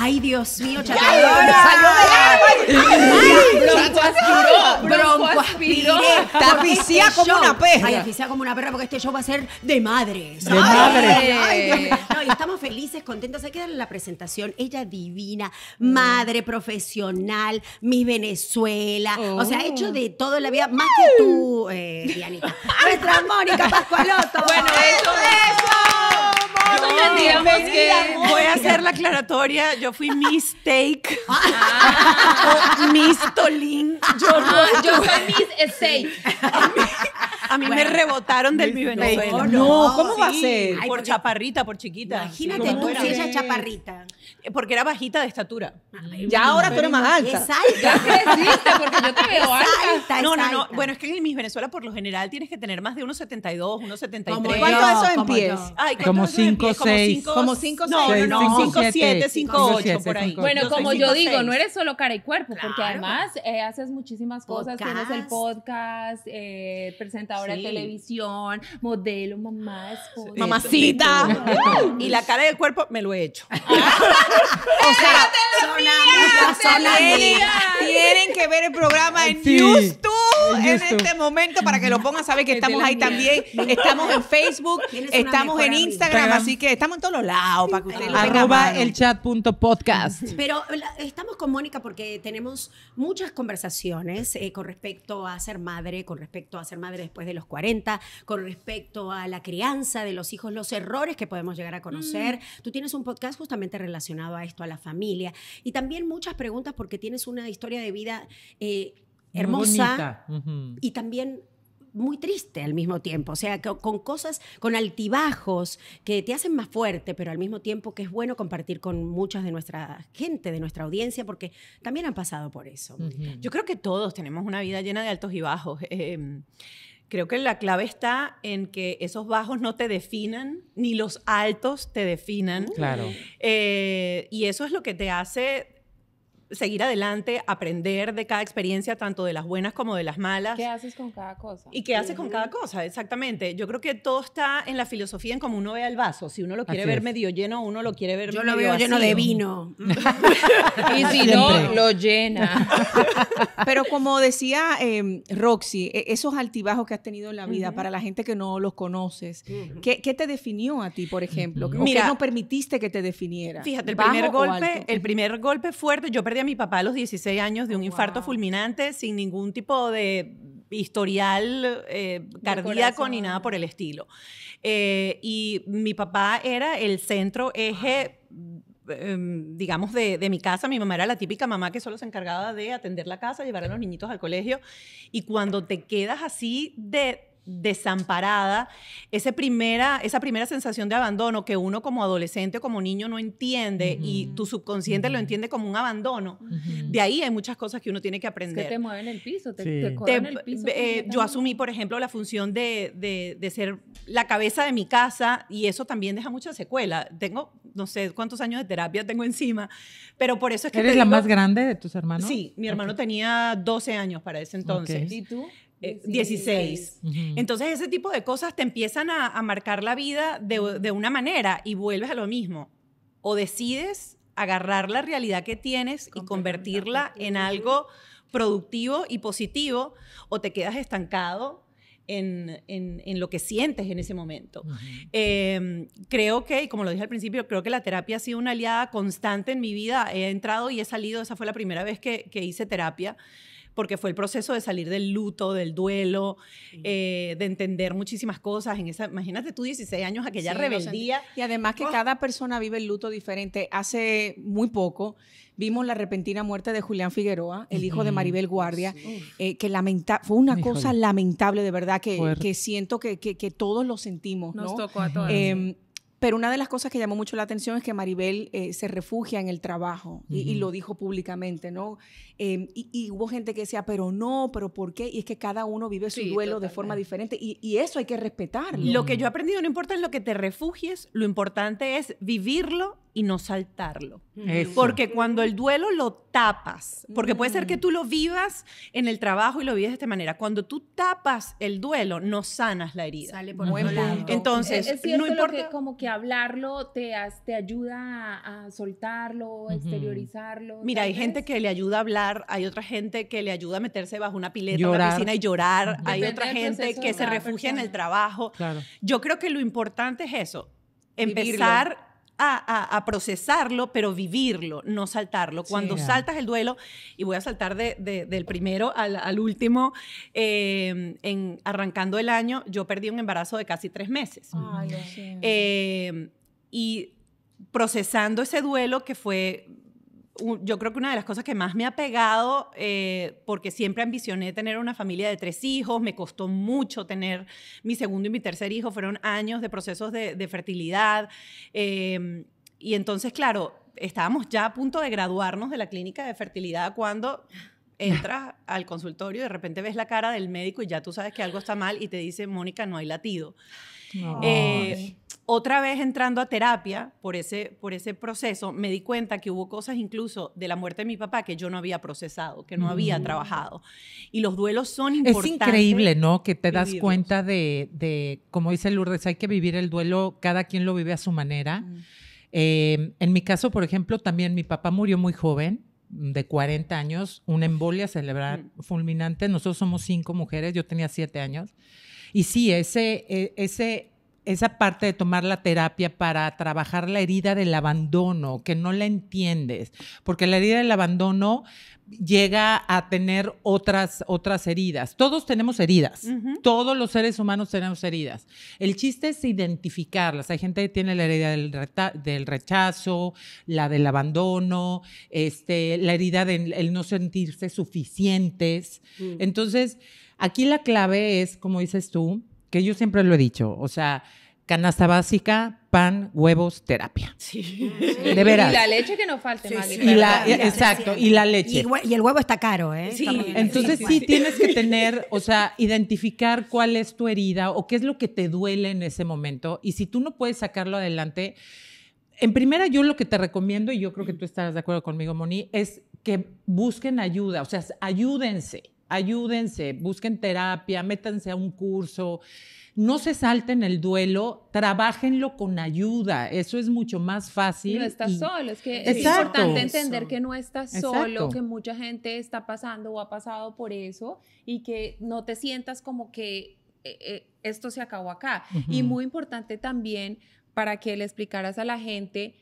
Ay, Dios mío, chateadora. Broncoaspiró. Te asfixia como una perra. Ay, asfixia como una perra porque este show va a ser de madres. De madres. No, y estamos felices, contentos. Hay que darle la presentación. Ella divina, madre profesional, Miss Venezuela. O sea, ha hecho de todo en la vida, más que tú, Dianita. Nuestra Mónica Pascualotto. Bueno, eso. Voy a hacer la aclaratoria. Yo fui Miss Steak. Miss Tolín. Yo soy Miss Steak. A mí me rebotaron del mi Venezuela. No, ¿cómo va a ser? Por chaparrita, por chiquita. Imagínate Sí, tú era. si ella es chaparrita. Porque era bajita de estatura. Ya ahora tú eres más alta. Es alta. Creciste porque yo te veo alta. No. Bueno, es que en Miss Venezuela por lo general tienes que tener más de 1,72, 1,73. Como ¿Cuánto yo, eso en como pies? yo. Ay, ¿cuánto Como es eso en 5, pies? 6. Como 5, No, 6. no, 5,7, 5,8 por ahí. Bueno, Yo soy como yo 5'6". digo, no eres solo cara y cuerpo, porque Claro. además haces muchísimas cosas. Tienes el podcast, presentadora de Sí. televisión, modelo, mamá, esposa. Mamacita. Y la cara y el cuerpo me lo he hecho. O sea, Son amigas. tienen que ver el programa en Sí, YouTube en en YouTube. este momento para que lo pongan, saber que estamos ahí también. Estamos en Facebook, Tienes una estamos mejor en amiga. Instagram, así que estamos en todos los lados para que ustedes lo tengan a Arroba mano. elchat.podcast. Pero estamos con Mónica porque tenemos muchas conversaciones con respecto a ser madre, con respecto a ser madre después de los 40, con respecto a la crianza de los hijos, los errores que podemos llegar a conocer. Tú tienes un podcast justamente relacionado a esto, a la familia, y también muchas preguntas porque tienes una historia de vida hermosa y también muy triste al mismo tiempo, o sea, con cosas, con altibajos que te hacen más fuerte, pero al mismo tiempo que es bueno compartir con muchas de nuestra gente, de nuestra audiencia, porque también han pasado por eso. Yo creo que todos tenemos una vida llena de altos y bajos. Creo que la clave está en que esos bajos no te definan, ni los altos te definan. Claro. Y eso es lo que te hace seguir adelante, aprender de cada experiencia, tanto de las buenas como de las malas. ¿Qué haces con cada cosa? ¿Y qué haces con cada cosa? Exactamente. Yo creo que todo está en la filosofía, en cómo uno ve el vaso. Si uno lo quiere Así ver es. medio lleno, uno lo quiere ver Yo medio lo veo lleno vacío. de vino. Y si no, lo llena. Pero como decía Roxy, esos altibajos que has tenido en la vida, para la gente que no los conoces, ¿qué te definió a ti, por ejemplo? ¿O Mira, qué no permitiste que te definiera? Fíjate, ¿Bajo o alto? el primer golpe fuerte, yo perdí a mi papá a los 16 años de un infarto fulminante sin ningún tipo de historial cardíaco ni nada por el estilo. Y mi papá era el centro, eje, digamos, de mi casa. Mi mamá era la típica mamá que solo se encargaba de atender la casa, llevar a los niñitos al colegio. Y cuando te quedas así desamparada, esa primera sensación de abandono que uno como adolescente o como niño no entiende y tu subconsciente lo entiende como un abandono, de ahí hay muchas cosas que uno tiene que Es aprender. que te mueven el piso, Sí. te corren el piso. Yo asumí, por ejemplo, la función de ser la cabeza de mi casa y eso también deja mucha secuela. Tengo, no sé cuántos años de terapia tengo encima, pero por eso es que ¿Eres te la digo- más grande de tus hermanos? Sí, mi hermano tenía 12 años para ese entonces. Ok. ¿Y tú? 16. Entonces ese tipo de cosas te empiezan a marcar la vida de una manera y vuelves a lo mismo. O decides agarrar la realidad que tienes y convertirla en algo productivo y positivo, o te quedas estancado en lo que sientes en ese momento. Creo que, y como lo dije al principio, creo que la terapia ha sido una aliada constante en mi vida. He entrado y he salido, esa fue la primera vez que hice terapia, porque fue el proceso de salir del luto, del duelo, de entender muchísimas cosas. Imagínate tú, 16 años, aquella Sí, lo rebeldía. sentí. Y además que cada persona vive el luto diferente. Hace muy poco vimos la repentina muerte de Julián Figueroa, el hijo de Maribel Guardia, que fue una Híjole. cosa lamentable, de verdad, Fuerte. que siento que todos lo sentimos, Nos ¿no? tocó a todos. Pero una de las cosas que llamó mucho la atención es que Maribel se refugia en el trabajo y lo dijo públicamente, ¿no? Y hubo gente que decía, pero no, pero ¿por qué? Y es que cada uno vive su Sí, duelo de totalmente. forma diferente y eso hay que respetarlo. Lo que yo he aprendido, no importa en lo que te refugies, lo importante es vivirlo y no saltarlo. Eso. Porque cuando el duelo lo tapas, porque puede ser que tú lo vivas en el trabajo y lo vives de esta manera, cuando tú tapas el duelo, no sanas la herida. Sale por otro lado. Entonces, es cierto no importa. que como que hablarlo te ayuda a soltarlo, exteriorizarlo. Mira, tal hay gente vez. que le ayuda a hablar, hay otra gente que le ayuda a meterse bajo una pileta, Llorar. una piscina y llorar, hay Depende otra del gente proceso que de se cada refugia en el persona. trabajo. Claro. Yo creo que lo importante es eso, empezar a procesarlo, pero vivirlo, no saltarlo. Cuando Sí. saltas el duelo, y voy a saltar del primero al último, arrancando el año, yo perdí un embarazo de casi 3 meses. Ay, lo siento. Y procesando ese duelo que fue, yo creo que una de las cosas que más me ha pegado, porque siempre ambicioné tener una familia de 3 hijos, me costó mucho tener mi segundo y mi tercer hijo, fueron años de procesos de fertilidad, y entonces, claro, estábamos ya a punto de graduarnos de la clínica de fertilidad cuando entras al consultorio y de repente ves la cara del médico y ya tú sabes que algo está mal y te dice, Mónica, no hay latido. No. Otra vez entrando a terapia por ese proceso, me di cuenta que hubo cosas incluso de la muerte de mi papá que yo no había procesado, que no había trabajado. Y los duelos son Es importantes. increíble, ¿no? Que te das vivirlos. cuenta de, como dice Lourdes, hay que vivir el duelo, cada quien lo vive a su manera. En mi caso, por ejemplo, también mi papá murió muy joven, de 40 años, una embolia cerebral fulminante. Nosotros somos 5 mujeres, yo tenía 7 años. Y sí, esa parte de tomar la terapia para trabajar la herida del abandono, que no la entiendes, porque la herida del abandono llega a tener otras heridas. Todos tenemos heridas, todos los seres humanos tenemos heridas. El chiste es identificarlas. Hay gente que tiene la herida del rechazo, la del abandono, la herida del no sentirse suficientes. Entonces, aquí la clave es, como dices tú, que yo siempre lo he dicho, o sea, canasta básica, pan, huevos, terapia. Sí. De veras. Y la leche que no falte, Sí, Maggie. sí. Exacto, y la leche. Y el huevo está caro, ¿eh? Sí. También. Entonces sí tienes que tener, o sea, identificar cuál es tu herida o qué es lo que te duele en ese momento. Y si tú no puedes sacarlo adelante, en primera yo lo que te recomiendo, y yo creo que tú estarás de acuerdo conmigo, Moni, es que busquen ayuda, o sea, ayúdense, busquen terapia, métanse a un curso. No se salten el duelo, trabájenlo con ayuda. Eso es mucho más fácil. No estás solo, es que es Exacto. importante entender que no estás solo, Exacto. que mucha gente está pasando o ha pasado por eso y que no te sientas como que esto se acabó acá. Y muy importante también para que le explicaras a la gente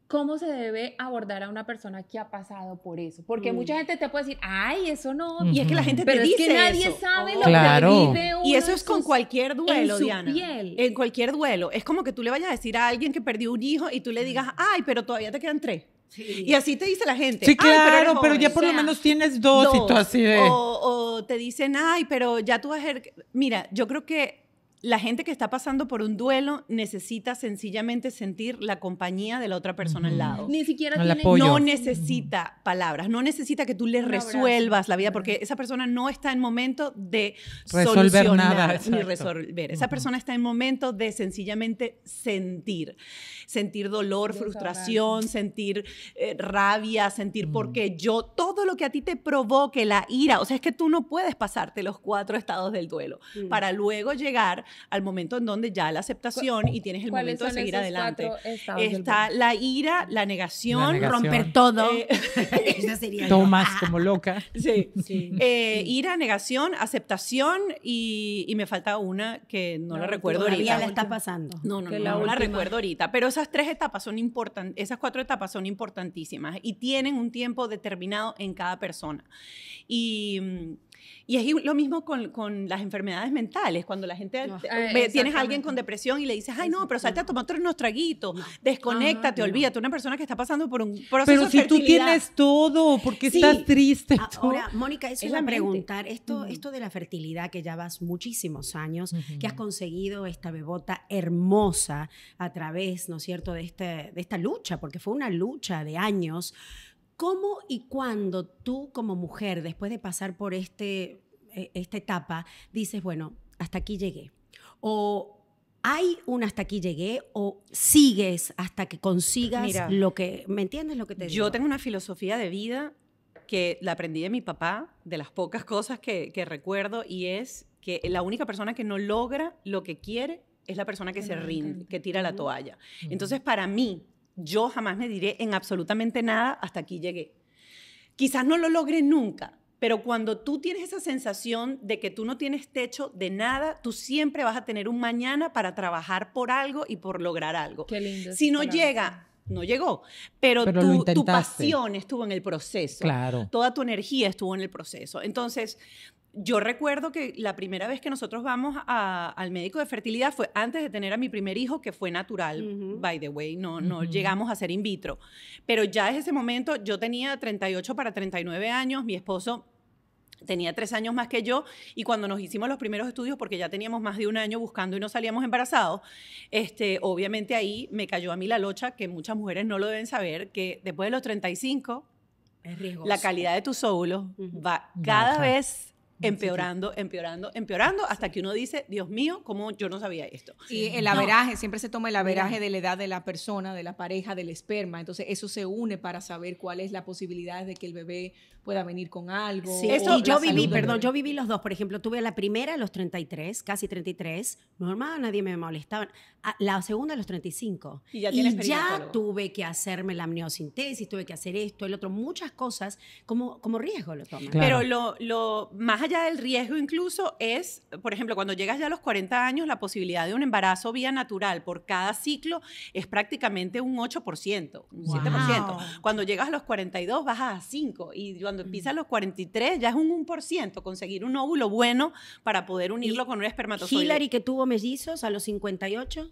cómo se debe abordar a una persona que ha pasado por eso. Porque mucha gente te puede decir, ay, eso no. Y es que la gente Pero te es dice que nadie eso. sabe lo Claro. que vive uno Y eso en es con sus- cualquier duelo, en su Diana. piel. En cualquier duelo. Es como que tú le vayas a decir a alguien que perdió un hijo y tú le digas, ay, pero todavía te quedan 3. Y así te dice la gente. Sí, "Ay, claro, eres pero joven". ya por o lo sea, menos tienes 2 y tú así de... O te dicen, ay, pero ya tú vas a ser... Mira, yo creo que la gente que está pasando por un duelo necesita sencillamente sentir la compañía de la otra persona al lado. Ni siquiera El tiene... apoyo. No necesita palabras, no necesita que tú le Un abrazo. resuelvas la vida, porque esa persona no está en momento de Resolver solucionar nada, ni exacto. resolver. Esa persona está en momento de sencillamente sentir dolor, Desahogarse. frustración, sentir rabia, sentir porque todo lo que a ti te provoque la ira, o sea, es que tú no puedes pasarte los 4 estados del duelo para luego llegar al momento en donde ya la aceptación y tienes el ¿Cuáles momento de son seguir esos adelante. 4 estados del Está duelo? la ira, la negación, La negación. Romper todo. Eh, Esa sería yo. Tomas como loca. sí. Sí. Ira, negación, aceptación y me falta una que no la recuerdo Todavía ahorita. la está pasando. No, Que no la la última. recuerdo ahorita, pero esas 3 etapas son importantes, esas 4 etapas son importantísimas y tienen un tiempo determinado en cada persona. Y es lo mismo con las enfermedades mentales, cuando la gente tienes a alguien con depresión y le dices, ay no, pero salte a tomar unos traguitos, desconéctate, olvídate, una persona que está pasando por un proceso Pero de si tú fertilidad. tienes todo, ¿por qué Sí. estás triste? Ahora, Mónica, eso Es iba la a mente. preguntar, esto de la fertilidad, que ya vas muchísimos años, que has conseguido esta bebota hermosa a través, ¿no es cierto?, de esta lucha, porque fue una lucha de años. ¿Cómo y cuándo tú como mujer, después de pasar por esta etapa, dices, bueno, hasta aquí llegué? O ¿hay un hasta aquí llegué o sigues hasta que consigas Mira, lo que... ¿Me entiendes lo que te digo? Yo tengo una filosofía de vida que la aprendí de mi papá, de las pocas cosas que recuerdo, y es que la única persona que no logra lo que quiere es la persona que se rinde, que tira la toalla. Entonces, para mí, yo jamás me diré en absolutamente nada, hasta aquí llegué. Quizás no lo logre nunca, pero cuando tú tienes esa sensación de que tú no tienes techo de nada, tú siempre vas a tener un mañana para trabajar por algo y por lograr algo. Qué lindo. Si no llega, no llegó, pero lo tu intentaste. pasión estuvo en el proceso. Claro. Toda tu energía estuvo en el proceso. Entonces, yo recuerdo que la primera vez que nosotros vamos al médico de fertilidad fue antes de tener a mi primer hijo, que fue natural, by the way, no llegamos a hacer in vitro. Pero ya desde ese momento yo tenía 38 para 39 años, mi esposo tenía 3 años más que yo, y cuando nos hicimos los primeros estudios, porque ya teníamos más de un año buscando y no salíamos embarazados, obviamente ahí me cayó a mí la locha, que muchas mujeres no lo deben saber, que después de los 35, Es riesgoso. la calidad de tus óvulos va cada Baja. vez empeorando, hasta que uno dice, Dios mío, ¿cómo yo no sabía esto? Y el averaje, siempre se toma el averaje de la edad de la persona, de la pareja, del esperma. Entonces, eso se une para saber cuál es la posibilidad de que el bebé pueda venir con algo. Sí, Eso- y yo la viví, salud del perdón, bebé. yo viví los dos. Por ejemplo, tuve la primera a los 33, casi 33. Normal, nadie me molestaba. La segunda a los 35. Y ya tienes ya perinacólogo. tuve que hacerme la amniocentesis, tuve que hacer esto, el otro. Muchas cosas como riesgo lo toman. Claro. Pero lo más allá del riesgo incluso es, por ejemplo, cuando llegas ya a los 40 años, la posibilidad de un embarazo vía natural por cada ciclo es prácticamente un 8%, un 7%. Cuando llegas a los 42 bajas a 5%, y cuando empiezas a los 43 ya es un 1%, conseguir un óvulo bueno para poder unirlo con un espermatozoide. Hillary, que tuvo mellizos a los 58.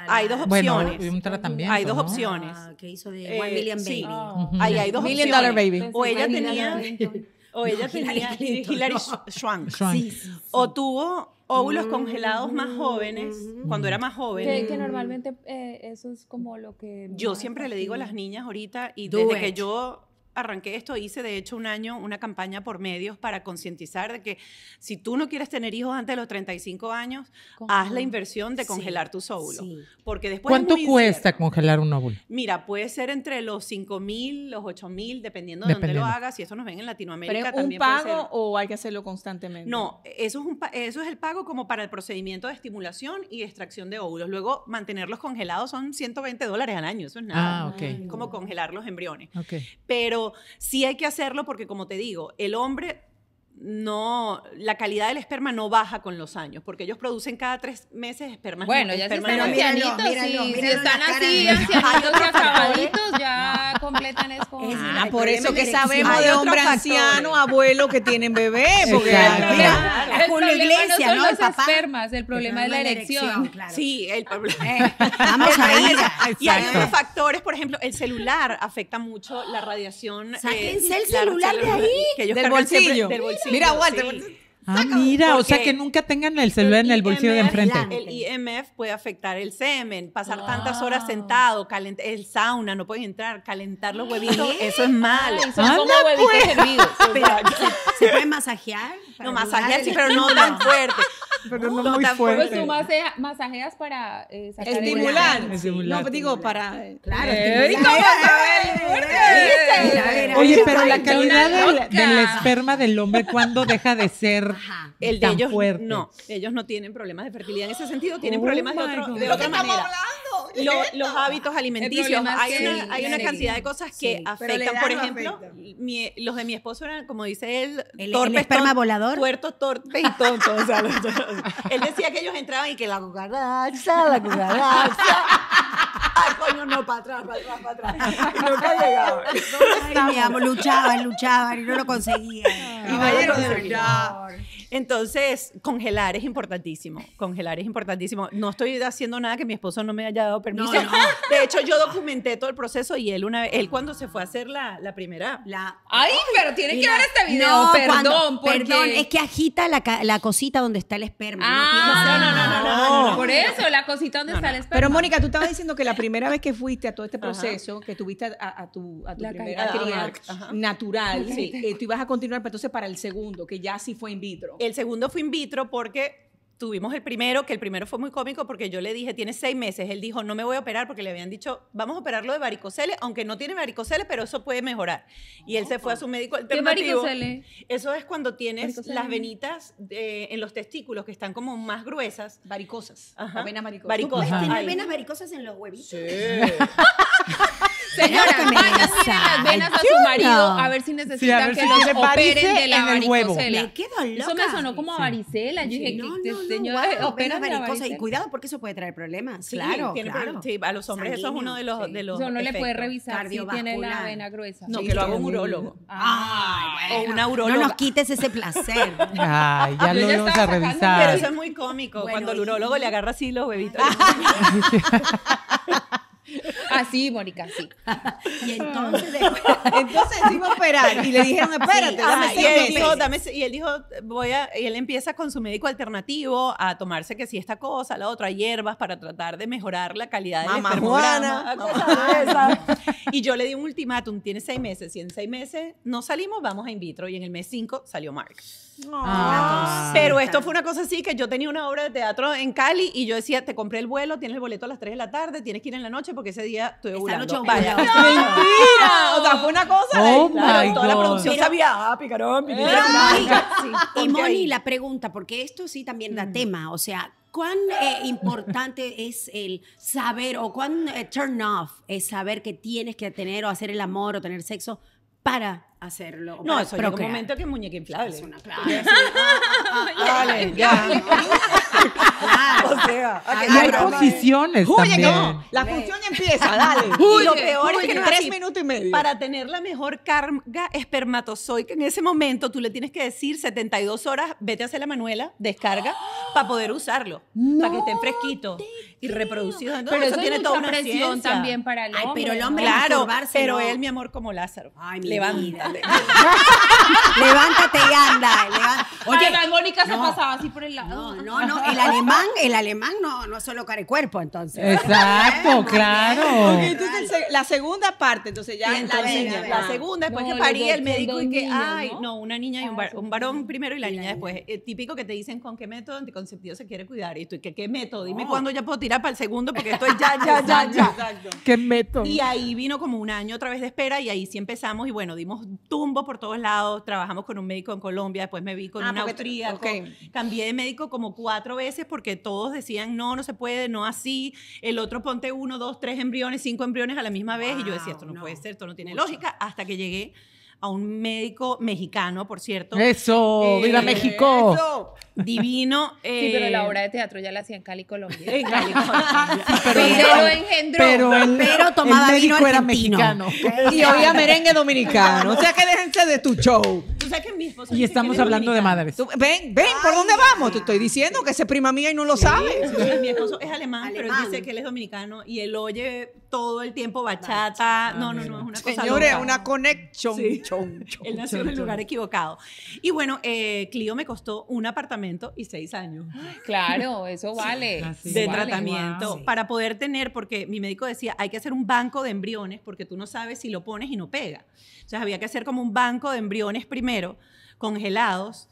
Hay dos Bueno, opciones. y un tratamiento, Hay dos ¿no? opciones. Que hizo de 1 million sí. baby. Ujú. Ahí hay dos $1 opciones. million baby. O ella Pensé que tenía... O ella Hillary tenía Clinton, Hillary no. Swank. Swank. Sí, sí, sí. O tuvo óvulos congelados más jóvenes, cuando era más joven. Que normalmente eso es como lo que... Yo más siempre le digo a las fastidia. niñas ahorita, y Do desde que it. yo arranqué esto, hice de hecho un año una campaña por medios para concientizar de que si tú no quieres tener hijos antes de los 35 años, haz la inversión de Sí, congelar tus óvulos. sí. Porque después es ¿Cuánto muy cuesta incierto. congelar un óvulo? Mira, puede ser entre los 5,000, los 8,000, dependiendo de dónde lo Dependiendo. hagas. Y eso nos ven en ¿Pero Latinoamérica es un también. puede ser. pago o hay que hacerlo constantemente? No, eso es el pago como para el procedimiento de estimulación y extracción de óvulos. Luego, mantenerlos congelados son $120 al año, eso es nada. Ah, ok. Es como congelar los embriones. Ok. Pero sí hay que hacerlo porque, como te digo, el hombre no, la calidad del esperma no baja con los años, porque ellos producen cada 3 meses espermas. Bueno, ya si espermas están Pero míralo, ancianitos, míralo, si míralo están la cara así, de- ancianitos y Hay otros acabaditos, ya completan es como... Es- Ah, El por problema eso es que la sabemos erección. de Hay hombres otros ancianos, factores. abuelos que tienen bebés. Porque Exacto. mira, A Julio Iglesias, son ¿no? los El papá. espermas, el problema es la erección. claro. Sí, el problema. Vamos a ir. Y hay Exacto. otros factores, por ejemplo, el celular afecta mucho la radiación. Sáquense el la- celular de ahí. que ellos del cargan siempre bolsillo. del bolsillo. Mira, Walter, sí. Ah, mira, o sea Porque que nunca tengan el celular en el bolsillo de enfrente. El IMF puede afectar el semen, pasar tantas horas sentado, el sauna, no pueden entrar, calentar los huevitos, eso es malo. Ay, son como huevitos hervidos. Pero, ¿se puede masajear? No, Para masajear sí, ayudar? pero no tan fuerte. Pero no No muy tan fuerte. Pues tú masajeas para sacar el estimular. embarazo. Estimular. No, pues digo, para... Claro. Ey, estimular. ¿cómo sabes? Mira, mira, Oye, mira. pero la Ay, calidad una loca. del esperma del hombre, ¿cuándo deja de ser Ajá. El de tan ellos fuerte? no, ellos no tienen problemas de fertilidad en ese sentido, tienen Oh problemas de, my God. de otra manera. Los hábitos El alimenticios, problema hay es una, que hay una la cantidad de erección. cosas que Sí, pero la afectan. edad Por no ejemplo, afecta. los de mi esposo eran, como dice él, ¿El torpes, esperma volador? tuertos, torpes y tontos. O sea, él decía que ellos entraban y que la cucaracha. Ay, coño, no, para atrás. Y nunca llegaban. Ay, mi amor, luchaban y no lo conseguían. Caballero, de verdad. Entonces, congelar es importantísimo. No estoy haciendo nada que mi esposo no me haya dado permiso. No, no. De hecho, yo documenté todo el proceso y él cuando se fue a hacer la primera... Ay, pero tiene que ver este video, No, perdón, porque... Perdón, es que agita la cosita donde está el esperma. Ah, no. Por eso, la cosita donde está el esperma. Pero Mónica, tú estabas diciendo que la primera vez que fuiste a todo este proceso, que tuviste a tu La primera calidad. cría Ajá. natural, Sí. tú ibas a continuar, pero entonces para el segundo, que ya sí fue in vitro. El segundo fue in vitro porque tuvimos el primero, que el primero fue muy cómico porque yo le dije, tiene 6 meses. Él dijo, no me voy a operar porque le habían dicho, vamos a operarlo de varicoceles, aunque no tiene varicoceles, pero eso puede mejorar. Y él se fue a su médico alternativo. ¿Qué varicocele? Eso es cuando tienes Varicocele. las venitas en los testículos que están como más gruesas. Varicosas. Ajá. Venas varicosas. Varicosas. ¿Puedes tener Ahí. venas varicosas en los huevitos? Señora, Claro que me vaya, gusta. mire las venas a su Ayuda. marido a ver si Sí, necesita a ver que si los tiene varice operen de la en el huevo. varicocela. Me quedo loca. Eso me sonó como a varicela. Yo dije, No, que no, no, señora, wow, opera venas de la varicosas. Y varicela. cuidado porque eso puede traer problemas. Sí, claro, tiene claro. problemas. Sí, a los hombres eso es uno de los, Sanguíneo, de los Eso no le puede efectos. revisar si tiene la Cardiovascular. vena gruesa. No, Sí, que lo haga un sí. urólogo. Ay, O una uróloga. No nos quites ese placer. Ay, ya Yo lo ya íbamos a estaba sacando, Pero revisar. eso es muy cómico, Bueno, cuando el y- urólogo le agarra así los huevitos. Así, Mónica, sí. Y entonces después... Entonces se iba a operar y le dijeron, espérate, Sí, dame Ajá, y 6 él meses. dijo, y él dijo, y él empieza con su médico alternativo a tomarse que si esta cosa, la otra, hierbas para tratar de mejorar la calidad del Mamá espermograma, Juana. cosas de esas. Y yo le di un ultimátum, tiene 6 meses, si en 6 meses no salimos, vamos a in vitro, y en el mes 5 salió Mark. Ah. Pero esto fue una cosa así, que yo tenía una obra de teatro en Cali, y yo decía, te compré el vuelo, tienes el boleto a las 3 de la tarde, tienes que ir en la noche, porque ese día estoy ovulando. noche Vaya. ovula. ¡Mentira! O sea, fue una cosa de... Oh, Claro, my toda la God. producción Pero- sabía, picarón, Pero, sí, y ponte Moni, ahí. la pregunta, porque esto sí también da tema, o sea, ¿cuán importante es el saber o cuán turn off es saber que tienes que tener o hacer el amor o tener sexo para hacerlo? No, para eso llega un procrear? momento que es muñeca inflable. Es una claro. Dale, ya. O sea, Y hay posiciones Huye, también. no. La función ya empieza, dale. Y lo peor es que en no es 3 así. minutos y medio. Para tener la mejor carga espermatozoica en ese momento, tú le tienes que decir 72 horas, vete a hacer la manuela, descarga, para poder usarlo, para que estén fresquitos y reproducidos. Entonces, Pero eso tiene es toda mucha una presión ciencia. también para el Ay, hombre. pero el ¿no? hombre- Claro, masturbarse, pero no. él, mi amor, como Lázaro. Ay, mi Levántate. Levántate y anda. Oye, Mónica se pasaba así por el lado. No, el alemán no es solo cara y cuerpo, entonces. Exacto, claro. Ok, entonces la segunda parte, entonces ya Y entonces, la niña. ya. La segunda, después No, que parí, los dos el médico son y que, niños, ay, ¿no? no, una niña y Ah, un varón primero y la niña después. Típico que te dicen con qué método anticonceptivo se quiere cuidar. Y tú, ¿qué método? Dime cuándo ya puedo tirar para el segundo, porque esto es ya. Exacto. ¿Qué método? Y ahí vino como un año otra vez de espera y ahí sí empezamos y bueno, dimos tumbo por todos lados, trabajamos con un médico en Colombia, después me vi con un porque austríaco, ok. cambié de médico como 4 veces porque todos decían no se puede, no así, el otro ponte 1, 2, 3 embriones, 5 embriones a la misma vez y yo decía esto no puede ser, esto no tiene lógica, hasta que llegué a un médico mexicano, por cierto, Eso, viva México. Eso. divino. Sí, pero la obra de teatro ya la hacía en Cali, Colombia. en Cali, Colombia. Pero engendró. Pero tomaba el vino médico era argentino. mexicano. Y oía merengue dominicano. O sea que déjense de tu show. Tú sabes que mi esposo Y dice que estamos él es hablando de dominicano. madres. Tú- ven, ¿por dónde vamos? Te estoy diciendo que ese prima mía y no lo sabe. Sí, mi esposo es alemán, pero él Alemán. dice que él es dominicano y él oye todo el tiempo bachata. No, es una cosa Señores, loca. una connection. Sí. Chon, chon. Él nació en el lugar equivocado. Y bueno, Clio me costó un apartamento y 6 años Claro, eso vale. Así de vale, tratamiento wow. para poder tener, porque mi médico decía, hay que hacer un banco de embriones porque tú no sabes si lo pones y no pega. Entonces había que hacer como un banco de embriones primero, congelados,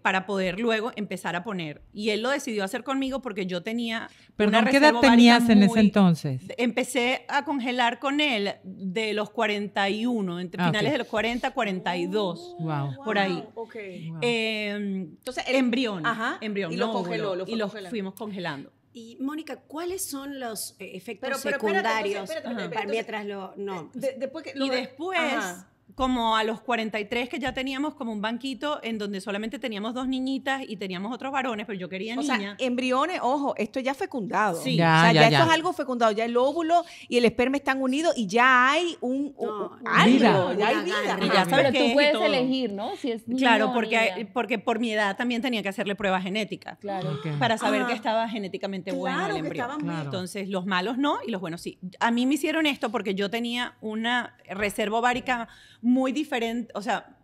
para poder luego empezar a poner. Y él lo decidió hacer conmigo porque yo tenía Perdón, una ¿qué edad reserva ovárica tenías en ese muy- entonces? Empecé a congelar con él de los 41, entre Ah, finales ok. de los 40, 42, Wow. por ahí. Ok. Entonces, embrión. Ajá, embrión, y lo no congeló, óvulo, lo fue y lo congelando. fuimos congelando. Y Mónica, ¿cuáles son los efectos Pero espérate, secundarios espérate, Ajá. entonces, mientras lo no? Después que Y después, Ajá. como a los 43 que ya teníamos como un banquito en donde solamente teníamos 2 niñitas y teníamos otros varones, pero yo quería O niña. sea, embriones, ojo, esto ya es fecundado. Sí. Ya, o sea, ya, ya ya. esto es algo fecundado. Ya el óvulo y el esperma están unidos y ya hay No, algo, vida. ya hay Una vida. garra. Y ya sabes Pero qué tú es y puedes todo. elegir, ¿no? Si es niño Claro, o porque, niña. porque por mi edad también tenía que hacerle pruebas genéticas. Claro. Ok. Para saber Ah. que estaba genéticamente bueno Claro el que embrión. estaban Claro. Entonces, los malos no y los buenos sí. A mí me hicieron esto porque yo tenía una reserva ovárica muy diferente, o sea,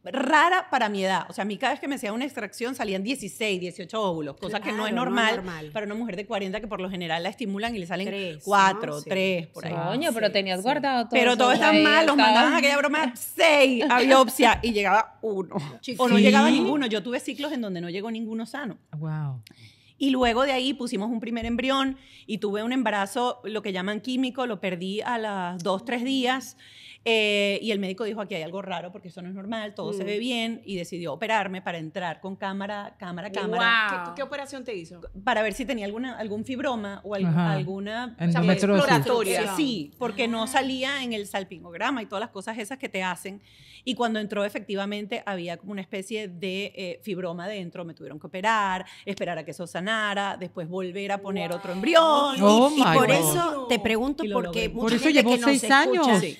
rara para mi edad. O sea, a mí cada vez que me hacía una extracción salían 16, 18 óvulos, cosa que no es normal, para una mujer de 40 que por lo general la estimulan y le salen 4, ¿no? 3, por ahí. Coño, pero tenías guardado todo. Pero todos están mal, los mandaban a aquella broma 6 a biopsia y llegaba 1. O no llegaba ninguno. Yo tuve ciclos en donde no llegó ninguno sano. Wow. Y luego de ahí pusimos un primer embrión y tuve un embarazo, lo que llaman químico, lo perdí a los 2, 3 días. Y el médico dijo, aquí hay algo raro porque eso no es normal, todo se ve bien, y decidió operarme para entrar con cámara. Wow. ¿Qué operación te hizo? Para ver si tenía algún fibroma o alguna Endometriosis. exploratoria. Sí, porque no salía en el salpingograma y todas las cosas esas que te hacen. Y cuando entró, efectivamente, había como una especie de fibroma dentro. Me tuvieron que operar, esperar a que eso sanara, después volver a poner otro embrión. Oh, y my por God. eso te pregunto, Y lo porque logré. mucha Por eso gente llevó que nos 6 años. escucha, Sí.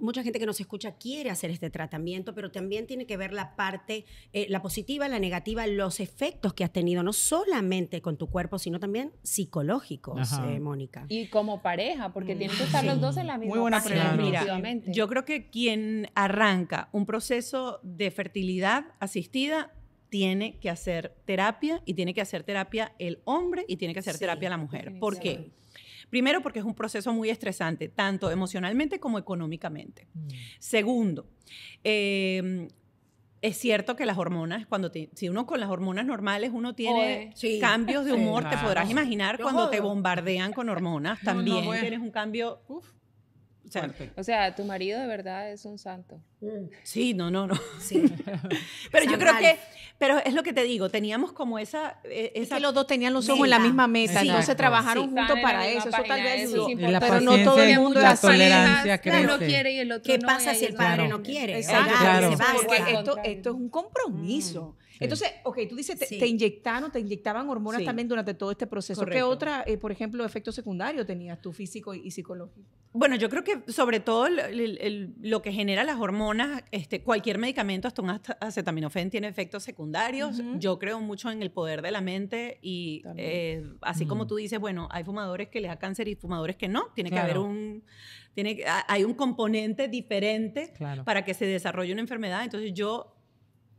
mucha gente que nos escucha quiere hacer este tratamiento, pero también tiene que ver la parte, la positiva, la negativa, los efectos que has tenido, no solamente con tu cuerpo, sino también psicológicos, Ajá. Mónica. Y como pareja, porque tienen que estar los dos en la misma buena página, pregunta. Mira, definitivamente. yo creo que quien arranca un proceso de fertilidad asistida tiene que hacer terapia, y tiene que hacer terapia el hombre y tiene que hacer terapia la mujer. ¿Por qué? Primero, porque es un proceso muy estresante, tanto emocionalmente como económicamente. Segundo, es cierto que las hormonas, si uno con las hormonas normales, uno tiene cambios de humor, te podrás imaginar cuando te bombardean con hormonas, también tienes un cambio... O sea, tu marido de verdad es un santo. Sí, no. Sí. Pero yo San creo Ralph. pero es lo que te digo, teníamos como esa Es que los dos tenían los ojos en la misma meta, Exacto. entonces trabajaron Sí. juntos Están en para la eso. misma Eso tal página, vez eso lo- es Y la importante. pero no todo el mundo la es así. tolerancia crece. Uno quiere y el otro ¿Qué no. pasa y si ahí el es padre donde- no quiere? Exacto, Claro. Se basta. porque Al esto contrario. es un compromiso. Entonces, tú dices, Sí. te inyectaban hormonas Sí. también durante todo este proceso. ¿Qué Correcto. otra, por ejemplo, efecto secundario tenías tú, físico y psicológico? Bueno, yo creo que sobre todo lo que genera las hormonas, cualquier medicamento, hasta un acetaminofén, tiene efectos secundarios. Yo creo mucho en el poder de la mente y así como tú dices, bueno, hay fumadores que les da cáncer y fumadores que no. Tiene que haber Claro. hay un componente diferente Claro. para que se desarrolle una enfermedad. Entonces yo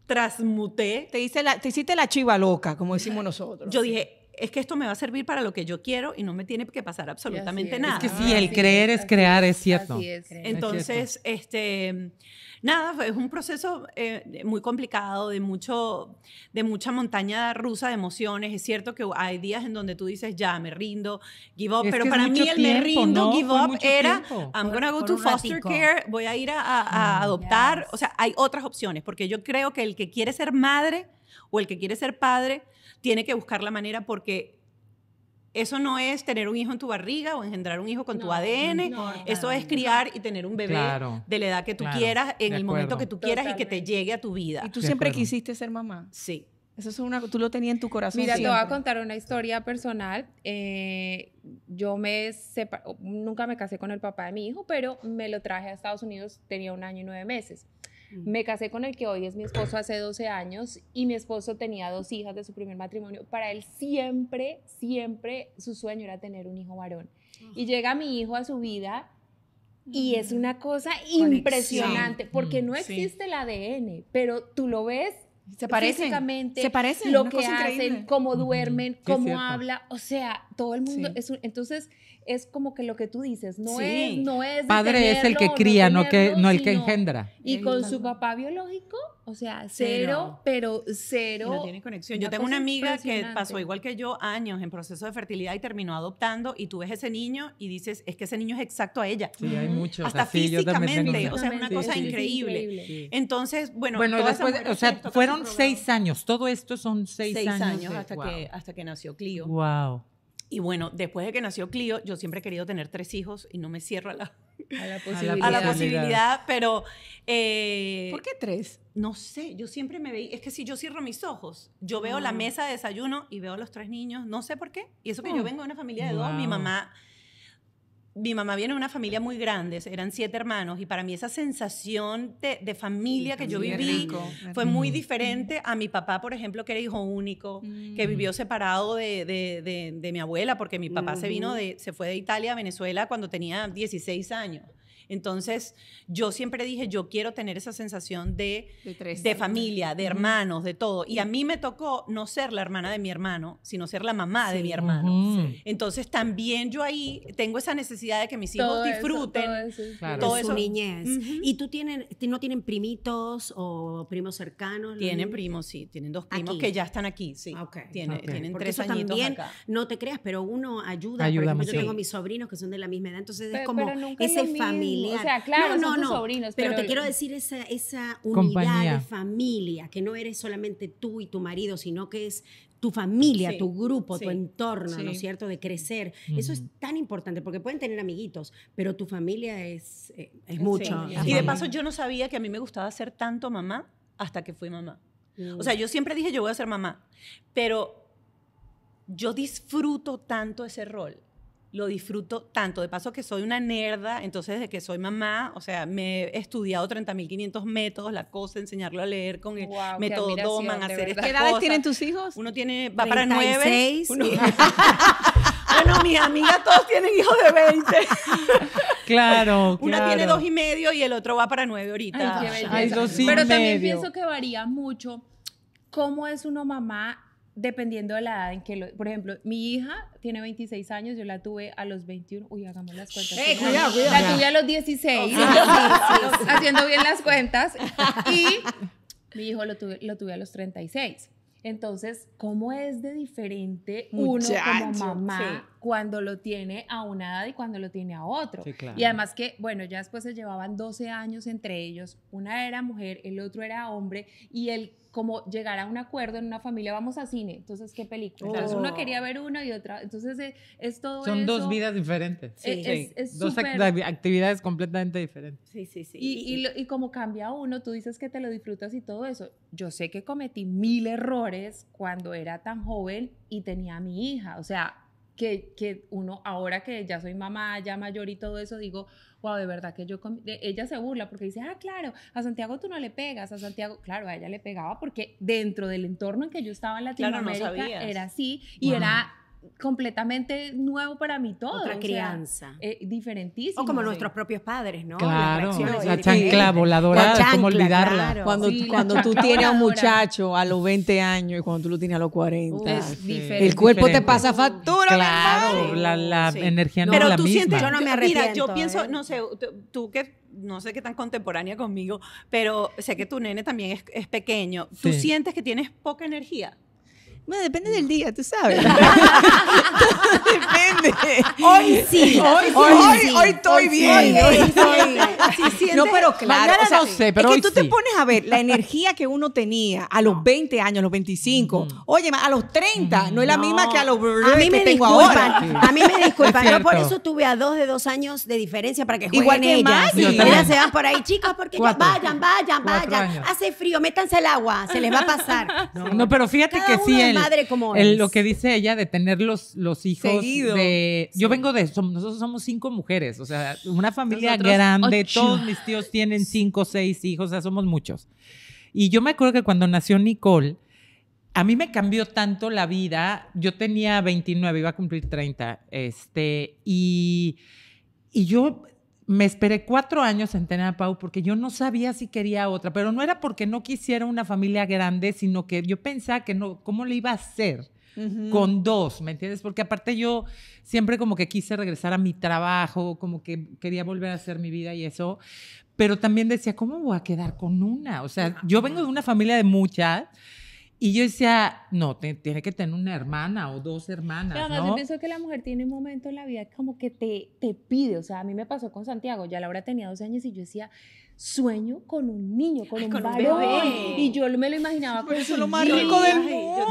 transmuté. Te hiciste la chiva loca, como decimos nosotros. Yo dije, es que esto me va a servir para lo que yo quiero y no me tiene que pasar absolutamente es. nada. Es que sí, el creer es crear, es cierto. Así es. Entonces, nada, es un proceso muy complicado, de mucha montaña rusa de emociones. Es cierto que hay días en donde tú dices, ya, me rindo, give up, Es pero que es para mí mucho el me tiempo, rindo, ¿no? give Fue up mucho era, tiempo. I'm gonna go Por to un foster ratico. care, voy a ir a adoptar. O sea, hay otras opciones, porque yo creo que el que quiere ser madre o el que quiere ser padre tiene que buscar la manera, porque eso no es tener un hijo en tu barriga o engendrar un hijo con tu ADN. Eso es criar y tener un bebé Claro, de la edad que tú claro, quieras, en de el momento que acuerdo. tú quieras y que te llegue a tu vida. ¿Y tú De siempre acuerdo. quisiste ser mamá? Sí. Eso es tú lo tenías en tu corazón Mira, te siempre. voy a contar una historia personal. Yo nunca me casé con el papá de mi hijo, pero me lo traje a Estados Unidos, tenía 1 año y 9 meses. Me casé con el que hoy es mi esposo hace 12 años y mi esposo tenía 2 hijas de su primer matrimonio. Para él siempre su sueño era tener un hijo varón. Y llega mi hijo a su vida y es una cosa impresionante porque no existe el ADN, pero tú lo ves Se parecen, físicamente, se parecen, lo una que cosa hacen, increíble. cómo duermen, Sí, es cómo cierto. habla, o sea, todo el mundo Sí. entonces es como que lo que tú dices, no Sí. es de Padre es el que tenerlo o cría, no tenerlo, el que sino- engendra. Y con su papá biológico, o sea, cero, Cero. pero Y cero. no tiene conexión. Yo una tengo una cosa amiga que impresionante. pasó igual que yo años en proceso de fertilidad y terminó adoptando, y tú ves ese niño y dices, es que ese niño es exacto a ella. Sí, hay muchos. Hasta así, yo también tengo físicamente, una- o sea, es una Sí, cosa sí, sí. increíble. Sí. Entonces, bueno, Bueno, todas esas después, mujeres o sea, les toca fueron su 6 años. Todo esto son 6 6 años. años hasta que nació Clio. Wow. Y bueno, después de que nació Clio, yo siempre he querido tener 3 hijos y no me cierro a la posibilidad. posibilidad, pero... ¿Por qué 3? No sé, yo siempre me veía, es que si yo cierro mis ojos, yo veo la mesa de desayuno y veo a los 3 niños, no sé por qué. Y eso que yo vengo de una familia de 2, mi mamá viene de una familia muy grande, eran 7 hermanos, y para mí esa sensación de familia que yo Sí, es viví rico, es fue muy diferente a mi papá, por ejemplo, que era hijo único, que vivió separado de mi abuela, porque mi papá se fue de Italia a Venezuela cuando tenía 16 años. Entonces, yo siempre dije, yo quiero tener esa sensación de tres. familia, de hermanos, de todo. Y a mí me tocó no ser la hermana de mi hermano, sino ser la mamá de mi hermano. Entonces, también yo ahí tengo esa necesidad de que mis hijos disfruten todo eso. Su niñez. ¿Y no tienen primitos o primos cercanos? Tienen primos, sí. Tienen 2 primos que ya están aquí, sí. Tienen 3 añitos también, acá. No te creas, pero uno ayuda. Por ejemplo, yo tengo mis sobrinos que son de la misma edad, entonces es como ese familiar. O sea, claro, son tus sobrinos. Pero te quiero decir esa unidad compañía. de familia, que no eres solamente tú y tu marido, sino que es tu familia, tu grupo, tu entorno, ¿no es cierto? De crecer. Eso es tan importante, porque pueden tener amiguitos, pero tu familia es mucho. Y de paso, yo no sabía que a mí me gustaba ser tanto mamá hasta que fui mamá. O sea, yo siempre dije, yo voy a ser mamá, pero yo disfruto tanto ese rol. Lo disfruto tanto. De paso que soy una nerda, entonces desde que soy mamá, o sea, me he estudiado 30.500 métodos, la cosa, enseñarlo a leer con el método Doman, hacer estas cosas. ¿Qué edades tienen tus hijos? Uno va para 36. 9. Bueno, mis amigas todos tienen hijos de 20. Claro, Una tiene 2 y medio y el otro va para 9 ahorita. Ay, qué belleza. Ay, 2 y Pero también medio. pienso que varía mucho cómo es una mamá dependiendo de la edad en que por ejemplo, mi hija tiene 26 años, yo la tuve a los 21, hagamos las cuentas. Cuidado. La tuve a los 16, haciendo bien las cuentas, y mi hijo lo tuve a los 36. Entonces, ¿cómo es de diferente uno como mamá cuando lo tiene a una edad y cuando lo tiene a otro? Sí, claro. Y además que, bueno, ya después se llevaban 12 años entre ellos, una era mujer, el otro era hombre, y él como llegar a un acuerdo en una familia, vamos a cine, entonces, ¿qué película? Entonces, uno quería ver una y otra, entonces es todo Son eso. 2 vidas diferentes. Es 2 actividades completamente diferentes. Sí. Y como cambia uno, tú dices que te lo disfrutas y todo eso. Yo sé que cometí 1000 errores cuando era tan joven y tenía a mi hija, o sea, que uno, ahora que ya soy mamá, ya mayor y todo eso, digo, wow, de verdad que ella se burla porque dice, claro, a Santiago tú no le pegas, a Santiago, claro, a ella le pegaba porque dentro del entorno en que yo estaba en Latinoamérica era así y era completamente nuevo para mí todo. Otra crianza. Diferentísimo. O como nuestros propios padres, ¿no? Claro, Las reacciones la diferentes. chancla voladora, ¿cómo olvidarla? Claro. Cuando tú tienes a un muchacho a los 20 años y cuando tú lo tienes a los 40. Es diferente. El cuerpo diferente. te pasa factura, Claro, ¿verdad? la energía no Pero es la tú misma. sientes, Yo no me arrepiento. Mira, yo pienso, no sé, tú que no sé qué tan contemporánea conmigo, pero sé que tu nene también es pequeño. ¿Tú Sí. sientes que tienes poca energía? Bueno, depende del día, tú sabes. Depende. Hoy sí. Hoy estoy bien. No, pero claro. Mañana o sea, no sé, pero es hoy que tú te sí. pones a ver la energía que uno tenía a los 20 años, a los 25. Oye, a los 30, no es la misma que a los A mí que me tengo disculpan, ahora. a mí me disculpan. Es Yo por cierto. eso tuve a 2 de 2 años de diferencia para que jueguen Igual que ellas. Mari. Yo Ellas también. se van por ahí, chicos, porque 4. vayan. 4 años. Hace frío, métanse al agua, se les va a pasar. No, pero fíjate Cada que uno sí, es madre como lo es. que dice ella de tener los hijos Seguido. yo vengo nosotros somos 5 mujeres, o sea, una familia Nosotros grande, 8. todos mis tíos tienen 5, 6 hijos, o sea, somos muchos. Y yo me acuerdo que cuando nació Nicole, a mí me cambió tanto la vida. Yo tenía 29, iba a cumplir 30, y yo me esperé 4 años en tener a Pau porque yo no sabía si quería otra, pero no era porque no quisiera una familia grande, sino que yo pensaba que no, ¿cómo le iba a hacer con 2? ¿Me entiendes? Porque aparte yo siempre como que quise regresar a mi trabajo, como que quería volver a hacer mi vida y eso, pero también decía, ¿cómo voy a quedar con una? O sea, yo vengo de una familia de muchas. Y yo decía, no, tiene que tener una hermana o 2 hermanas, Además, ¿no? yo pienso que la mujer tiene un momento en la vida como que te pide, o sea, a mí me pasó con Santiago, ya Laura tenía 12 años y yo decía, sueño con un niño, con un con un varón, bebé. y yo me lo imaginaba con Eso su es lo más jean, rico del